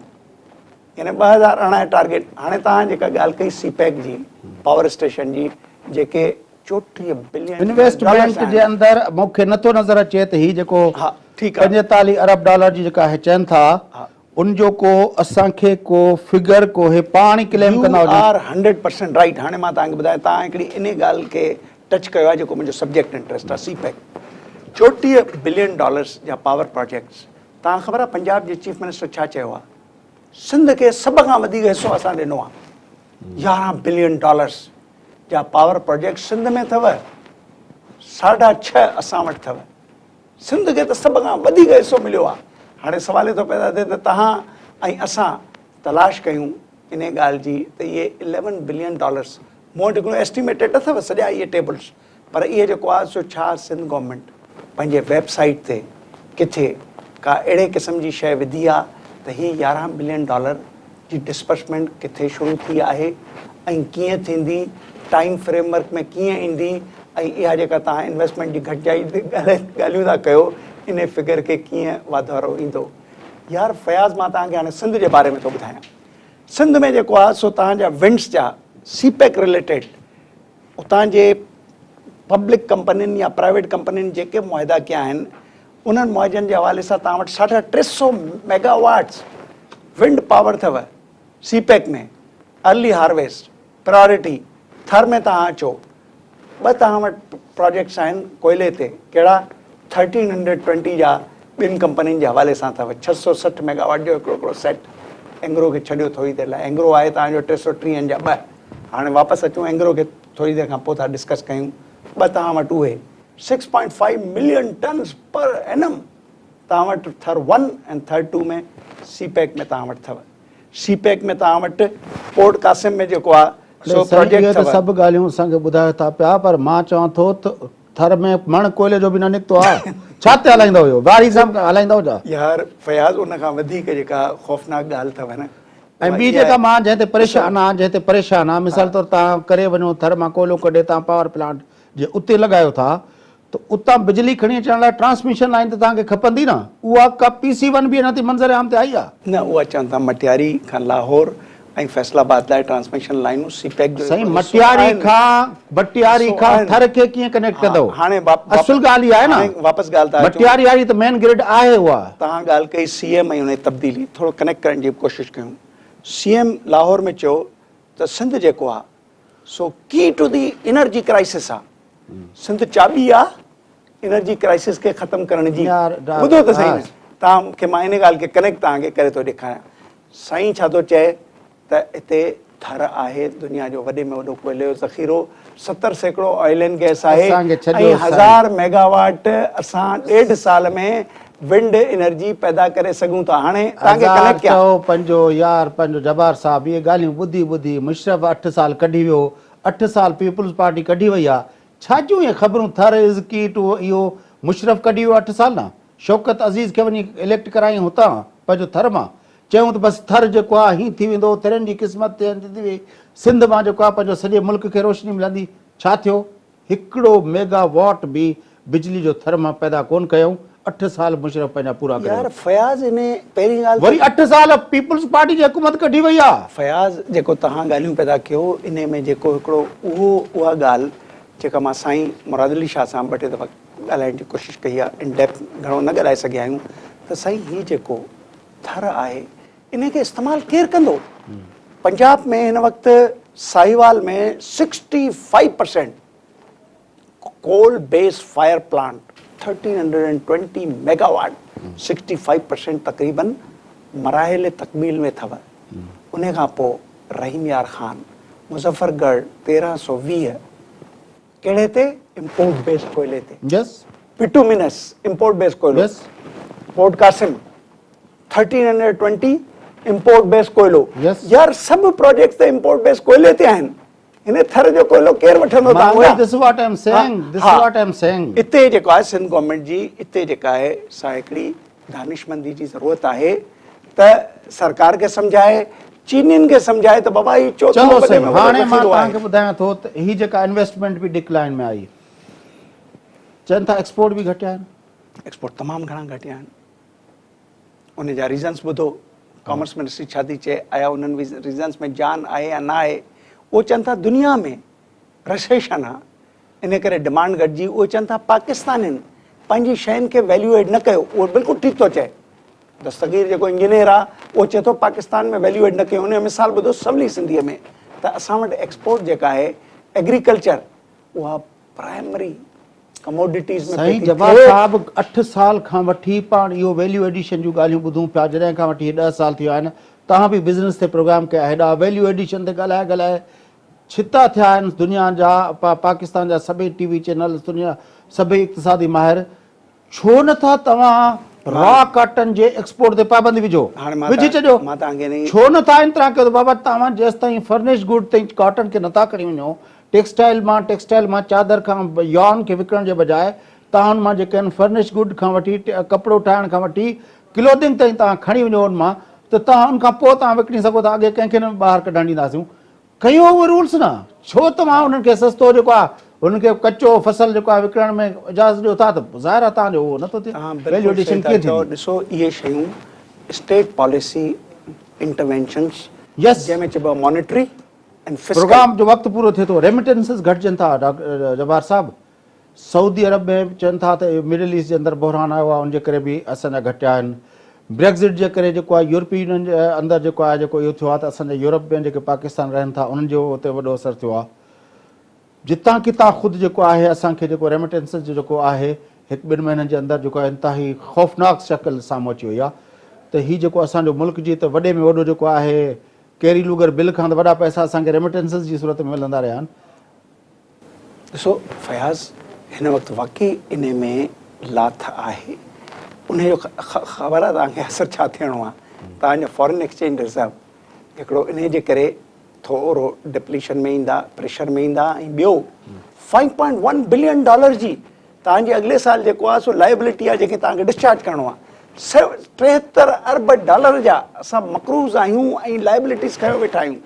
यानी 2018 टारगेट। हाणे तव्हां जेका ॻाल्हि कई सीपैक जी, पावर स्टेशन जी, जेके 34 बिलियन इन्वेस्टमेंट जे अंदरि मूंखे नथो नज़र अचे त ही जेको हा ठीकु आहे 45 अरब डॉलर जी जेका चवनि था उनजो को असांखे को फिगर को हे पाण ई क्लेम कंदा हुजनि। Are 100% right. हाणे मां तव्हांखे ॿुधायां, तव्हां हिकिड़ी इन ॻाल्हि खे टच कयो आहे जेको मुंहिंजो सब्जेक्ट इंट्रस्ट आहे, सीपैक। 34 बिलियन डॉलर्स जा पावर प्रोजेक्ट्स। तव्हां ख़बर आहे पंजाब जे चीफ मिनिस्टर छा चयो आहे? सिंध खे सभ खां वधीक हिसो असां ॾिनो आहे। 11 बिलियन डॉलर्स जा पावर प्रोजेक्ट सिंध में अथव, 6.5 असां वटि अथव। सिंध खे त सभ खां वधीक हिसो मिलियो आहे। हाणे सवाल थो पैदा थिए त तव्हां ऐं असां तलाश कयूं इन ॻाल्हि जी त इहे 11 बिलियन डॉलर्स। मूं वटि हिकिड़ो एस्टिमेटेड अथव सॼा इहे टेबल्स, पर इहे जेको आहे सो छा सिंध गवर्नमेंट पंहिंजे वेबसाइट ते किथे का अहिड़े क़िस्म जी शइ विधी आहे त हीअ 11 बिलियन डॉलर जी डिस्बर्समेंट किथे शुरू थी आहे ऐं कीअं थींदी, टाइम फ्रेमवर्क में कीअं ईंदी, ऐं इहा जेका तव्हां इन्वेस्टमेंट जी घटिजाई ते ॻाल्हियूं था कयो इन फिगर खे कीअं वाधारो ईंदो। यार फयाज़, मां तव्हांखे हाणे सिंध जे बारे में थो ॿुधायां। सिंध में जेको आहे सो तव्हांजा विंड्स जा सीपैक रिलेटेड उतां जे पब्लिक कंपनियुनि या प्राइवेट कंपनियुनि जेके मुआहिदा कया आहिनि उन्हनि मुआवजनि जे हवाले सां तव्हां वटि 350 मेगावाट्स विंड पावर अथव सीपैक में। अर्ली हार्वेस्ट, प्रायोरिटी, थर में तव्हां अचो, ॿ तव्हां वटि प्रोजेक्ट्स आहिनि कोयले ते। कहिड़ा? 1320 जा ॿिनि कंपनियुनि जे हवाले सां अथव। 660 मेगावाट जो हिकिड़ो सेट एंग्रो खे छॾियो थोरी देरि लाइ। एंग्रो आहे तव्हांजो 330 जा 2। हाणे वापसि अचूं एंग्रो खे, थोरी देरि खां पोइ था डिस्कस कयूं। 2 तव्हां वटि उहे 6.5 मिलियन टन्स पर एनम तव्हां वटि थर 1 ऐं थर 2 में सीपैक में तव्हां वटि अथव। सीपैक में तव्हां वटि पोर्ट कासिम में जेको आहे सो प्रोजेक्ट अथव। सभु ॻाल्हियूं असांखे ॿुधायो था पिया, पर मां चवां थो त थर में मण कोयले जो बि न निकितो आहे। छा ते हलाईंदा हुयो? गाड़ी सां हलाईंदा हुआ यार फयाज़, उन खां वधीक जेका ख़ौफ़नाक ॻाल्हि अथव न, ऐं ॿी जेका मां जंहिं ते परेशान आहे, मिसाल तौरु तव्हां करे वञो थर मां कोयलो कढे तव्हां पावर प्लांट जे उते लॻायो था त उतां बिजली खणी अचण लाइ ट्रांसमिशन लाइन त तव्हांखे खपंदी न। उहा का PC1 बि अञा ताईं मंज़र आम ते आई आहे न। उहा चवनि था मटियारी खां लाहौर ऐं फैसलाबाद लाइ ट्रांसमिशन लाइनूं सीपैक जो सही मटियारी खां थर खे कीअं कनेक्ट कंदो? हाणे असुल ॻाल्हि आहे न, वापसि ॻाल्हि था मटियारी वारी त मेन ग्रिड आहे। उहा तव्हां ॻाल्हि कई CM ऐं हुन जी तब्दीली, थोरो कनेक्ट करण जी कोशिशि कयूं। CM लाहौर में चयो त सिंध जेको आहे सो की टू दी एनर्जी क्राइसिस आहे। सिंध चाबी आहे एनर्जी क्राइसिस खे ख़तमु करण जी। ॿुधो त सही न, तव्हांखे मां इन ॻाल्हि खे कनेक्ट तव्हांखे करे थो ॾेखारियां। साईं छा थो चए त हिते थर आहे दुनिया जो वॾे में वॾो कोयले जो ज़ख़ीरो, 70 सैकड़ो ऑयल एंड गैस आहे ऐं 1000 मेगावाट असां 1.5 साल में विंड एनर्जी पैदा करे सघूं था। हाणे तव्हांखे कनेक्ट कयो पंहिंजो यार पंहिंजो जब्बार साहब इहे ॻाल्हियूं ॿुधी ॿुधी मुशरफ 8 साल कढी वियो, 8 साल पीपुल्स पार्टी कढी वई आहे। छा जूं इहे ख़बरूं थर इज़ की टू इहो मुशरफ कढी वियो 8 साल न। शौकत अज़ीज़ खे वञी इलेक्ट करायूं हुतां पंहिंजो थर मां, चयूं त बसि थर जेको आहे हीअं थी वेंदो, थरनि जी क़िस्मत थी वई, सिंध मां जेको आहे पंहिंजो सॼे मुल्क खे रोशनी मिलंदी। छा थियो? 1 मेगावाट बि बिजली जो थर मां पैदा कोन कयूं। 8 साल मुशरफ पंहिंजा पूरा कया। यार फयाज़, इन पहिरीं ॻाल्हि वरी 8 साल पीपुल्स पार्टी जी हुकूमत कढी वई आहे। फयाज़, जेको तव्हां ॻाल्हियूं पैदा कयो इन में जेको हिकिड़ो उहा ॻाल्हि जेका मां साईं मुराद अली शाह सां 2-3 दफ़ा ॻाल्हाइण जी कोशिशि कई आहे, इन डेप्थ घणो न ॻाल्हाए सघिया आहियूं, त साईं हीअ जेको थर आहे इन खे इस्तेमालु केरु कंदो? पंजाब में हिन वक़्तु साहिवाल में 65% coal based fire plant 1320 megawatt 65% तक़रीबन मराहिल तकमील में अथव। उन खां पोइ रहीम यार ख़ान मुज़फ़रगढ़ 1320 कहिड़े ते? इम्पोर्ट बेस्ड कोयले ते। पिटूमिनस इम्पोर्ट बेस्ड कोयलो। पोर्ट कासिम 1320 इम्पोर्ट बेस्ड कोयलो। यार सभु प्रोजेक्ट त इम्पोर्ट बेस्ड कोयले ते आहिनि। हिन थर जो कोयलो केरु वठंदो? हिते जेको आहे सिंध गवर्नमेंट जी हिते जेका आहे सा हिकिड़ी दानिशमंदी जी ज़रूरत आहे त सरकार खे सम्झाए, चीनियुनि खे सम्झाए त बाबा ही चोथों वॾे में वॾो हाणे मां तव्हांखे ॿुधायां थो त ही जेका इन्वेस्टमेंट बि डिक्लाइन में आई, चवनि था एक्सपोर्ट बि घटिया आहिनि। एक्सपोर्ट तमामु घणा घटिया आहिनि। उन जा रीज़न्स ॿुधो, कॉमर्स मिनिस्ट्री छा थी चए, आया उन्हनि रीज़न्स में जान आहे या न आहे। उहो चवनि था दुनिया में रिसेशन आहे, इन करे डिमांड घटिजी। उहे चवनि था पाकिस्तानियुनि पंहिंजी शयुनि खे वैल्यू एड न कयो। उहो बिल्कुलु ठीकु थो चए। दस्तगीर जेको इंजीनियर आहे उहो चए थो पाकिस्तान में वैल्यू एड न कयो। उन जो मिसाल ॿुधो सवली सिंधीअ में, त असां वटि एक्सपोर्ट जेका आहे एग्रीकल्चर, उहा प्राइमरी कमोडिटीज़ में साईं जवाब साहब 8 साल खां वठी पाण इहो वैल्यू एडिशन जूं ॻाल्हियूं ॿुधूं पिया। जॾहिं खां वठी 10 साल थी विया आहिनि, तव्हां बि बिज़नेस ते प्रोग्राम कया, हेॾा वैल्यू एडिशन ते ॻाल्हाए छिता थिया आहिनि दुनिया जा। पाकिस्तान जा सभई टीवी चैनल, दुनिया सभई इक़्तिसादी माहिर, छो नथा तव्हां रॉ कॉटन जे एक्सपोर्ट ते पाबंदी विझो, विझी छॾियो। छो नथा इन तरह कयो त बाबा तव्हां जेसि ताईं फर्निश गुड ताईं कॉटन खे नथा खणी वञो, टेक्सटाइल मां चादर खां यॉन खे विकिणण जे बजाए तव्हां हुन मां जेके आहिनि फर्निश गुड खां वठी कपिड़ो ठाहिण खां वठी क्लोथिंग ताईं तव्हां खणी वञो हुन मां, त तव्हां हुन खां पोइ तव्हां विकिणी सघो था। अॻे कंहिंखे न ॿाहिरि कढणु ॾींदासीं। कयो उहे रूल्स न, छो तव्हां हुननि खे सस्तो जेको आहे हुनखे कचो फसल जेको आहे विकिणण में इजाज़त ॾियो था, त ज़ाहिर आहे तव्हांजो उहो नथो थिए। वैल्यू एडिशन कीअं थींदी? ॾिसो इहे शयूं स्टेट पॉलिसी इंटरवेंशन्स, यस, जंहिंमें चइबो आहे मॉनिटरी एंड फिस्कल। प्रोग्राम जो वक़्तु पूरो थिए थो, रेमिटेंसिस घटिजनि था। डॉक्टर जवाहर साहब, सऊदी अरब में चवनि था त मिडिल ईस्ट जे अंदरि बहरान आयो आहे, उनजे करे बि असांजा घटिया आहिनि। ब्रेक्ज़िट जे करे जेको आहे यूरोपीय यूनियन जे अंदरि जेको आहे जेको इहो थियो आहे, त असांजे यूरोप में जेके पाकिस्तान रहनि था उन्हनि जो उते वॾो असरु थियो आहे। जितां कितां ख़ुदि जेको आहे असांखे जेको रेमिटेंसिस जो जेको आहे 1-2 महीननि जे अंदरि जेको आहे इंतिहाई ख़ौफ़नाक शक्ल साम्हूं अची वई आहे। त हीउ जेको असांजो मुल्क जी त वॾे में वॾो जेको आहे कैरी लूगर बिल खां त वॾा पैसा असांखे रेमिटेंसिस जी सूरत में मिलंदा रहिया आहिनि। ॾिसो फयाज़, हिन वक़्तु वाक़ई इन में लाथ आहे। उनजो ख़बर आहे तव्हांखे असरु छा थियणो आहे। तव्हांजो फॉरेन एक्सचेंज रिज़र्व हिकिड़ो इन जे करे थोरो डिप्लीशन में ईंदा, प्रेशर में ईंदा। ऐं ॿियो $5.1 बिलियन जी तव्हांजे अॻिले साल जेको आहे सो लाइबिलिटी आहे, जेके तव्हांखे डिस्चार्ज करिणो आहे। $73 अरब जा असां मक़रूज़ आहियूं ऐं लाइबिलिटीज़ खयो वेठा आहियूं।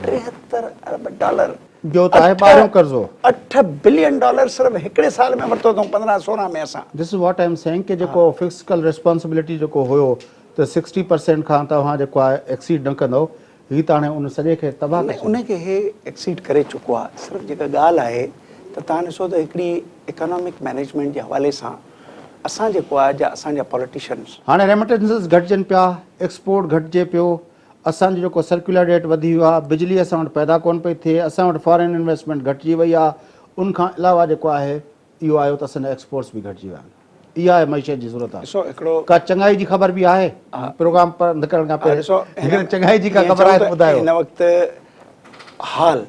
$73 अरब जो त आहे ॿाहिरियों कर्ज़ो। $8 बिलियन सिर्फ़ु हिकिड़े साल में वरितो अथऊं, 15-16 में असां। This is what I am saying कि जेको फिस्कल रिस्पॉन्सिबिलिटी जेको हुयो त 60% खां तव्हां जेको आहे एक्सीड न कंदो, हीअ त हाणे उन सॼे खे तबाह करे उनखे हे एक्सीड करे चुको आहे। सिर्फ़ु जेका ॻाल्हि आहे त तव्हां ॾिसो त हिकिड़ी इकोनॉमिक मैनेजमेंट जे हवाले सां असां जेको आहे जा असांजा पॉलिटिशियन्स हाणे रेमिटेंसिस घटिजनि पिया, एक्सपोर्ट घटिजे पियो, असांजो जेको सर्कुलर रेट वधी वियो आहे, बिजली असां वटि पैदा कोन पई थिए, असां वटि फॉरेन इन्वेस्टमेंट घटिजी वई आहे। उनखां अलावा जेको आहे इहो आयो त असांजा एक्सपोर्ट्स बि घटिजी विया आहिनि। इहा आहे मईशत जी सूरत आहे। ॾिसो हिकिड़ो का चङाई जी ख़बर बि आहे प्रोग्राम पर निकिरण खां पहिरियों? ॾिसो हिकिड़ी चङाई जी का ख़बर आहे त ॿुधायो। हिन वक़्तु हाल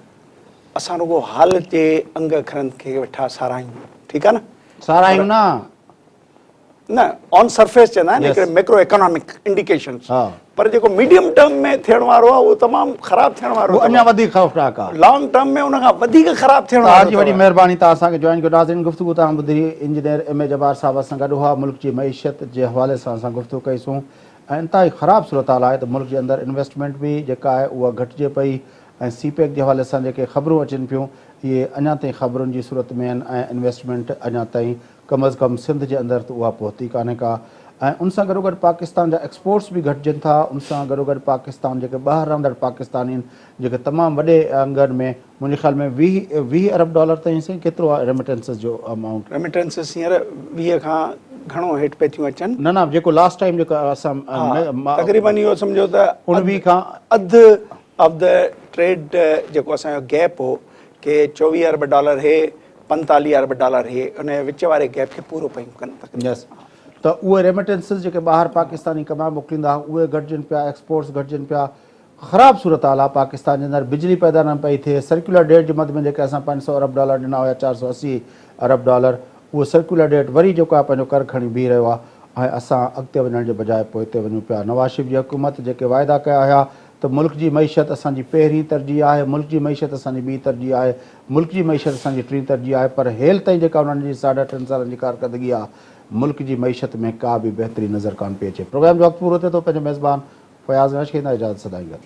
असां रुगो हाल जे अंग अखरनि खे वेठा सारायूं, ठीकु आहे न? सारायूं न ऑन सरफेस चवंदा आहिनि हिकिड़े मैक्रो इकोनॉमिक इंडिकेशन्स, हा, पर जेको मीडियम टर्म में थियण वारो आहे उहो तमामु ख़राबु थियण वारो आहे। अञा वधीक ख़ौफ़नाक आहे। लॉन्ग टर्म में उन खां वधीक ख़राबु थियण वारो। तव्हांजी वॾी महिरबानी, तव्हां असांखे जॉइन कयो। नाज़रीन, गुफ़्तगू तव्हां ॿुधी इंजीनियर M.A. जब्बार साहब सां गॾु हुआ। मुल्क जी मईशत जे हवाले सां असां गुफ़्तगू कईसूं ऐं इंतिहाई ख़राबु सूरत हाल आहे त मुल्क जे अंदरि इन्वेस्टमेंट बि जेका आहे उहा घटिजे पई ऐं CPEC जे हवाले सां जेके ख़बरूं अचनि पियूं इहे अञा ताईं ख़बरुनि जी सूरत में आहिनि ऐं इन्वेस्टमेंट अञा ताईं कम अज़ कम सिंध जे अंदरि त उहा पहुती कान्हे का। ऐं उन सां गॾोगॾु पाकिस्तान जा एक्सपोर्ट्स बि घटिजनि था। उन सां गॾोगॾु पाकिस्तान जेके ॿाहिरि रहंदड़ पाकिस्तानी आहिनि जेके तमामु वॾे अंगनि में, मुंहिंजे ख़्याल में $20 अरब ताईं साईं केतिरो आहे रेमिटेंसिस जो अमाउंट? रेमिटेंसिस हींअर 20 खां घणो हेठि पिया थियूं अचनि। न जेको लास्ट टाइम जेको असां तक़रीबन इहो सम्झो त 19 खां अधु ऑफ द ट्रेड जेको असांजो गैप हो कि $24 अरब हे, $45 अरब हे, उन विच वारे गैप खे पूरो पयूं कनि। यस, त उहे रेमिटेंसिस जेके ॿाहिरि पाकिस्तानी कमाए मोकिलींदा उहे घटिजनि पिया, एक्सपोर्ट्स घटिजनि पिया। ख़राबु सूरत हाल आहे पाकिस्तान जे अंदरि। बिजली पैदा न पई थिए। सर्कुलर डेट जे मद में जेके असां $500 अरब ॾिना हुया, $480 अरब, उहो सर्कुलर डेट वरी जेको आहे पंहिंजो कर खणी बीह रहियो आहे ऐं असां अॻिते वञण जे बजाए पोइ हिते वञूं पिया। नवाज़ शरीफ़ जी हुकूमत जेके वाइदा कया हुया त मुल्क जी मईशत असांजी पहिरीं तरजीह आहे, मुल्क जी मईशत असांजी ॿी तरजीह आहे, मुल्क जी मईशत असांजी टीं तरजीह आहे, पर हेल ताईं जेका उन्हनि जी 3.5 सालनि जी कारकर्दगी आहे मुल्क जी मईशत में का बि बहितरी नज़र कान पई अचे। प्रोग्राम जो वक़्तु पूरो थिए थो। पंहिंजो मेज़बान फयाज़ नश खे इजाज़त सदाईंदा।